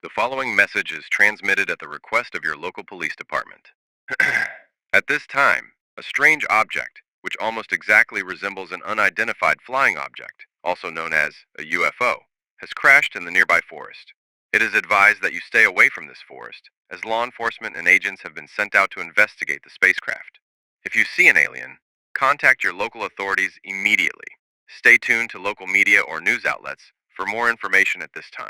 The following message is transmitted at the request of your local police department. At this time, a strange object, which almost exactly resembles an unidentified flying object, also known as a UFO, has crashed in the nearby forest. It is advised that you stay away from this forest, as law enforcement and agents have been sent out to investigate the spacecraft. If you see an alien, contact your local authorities immediately. Stay tuned to local media or news outlets for more information at this time.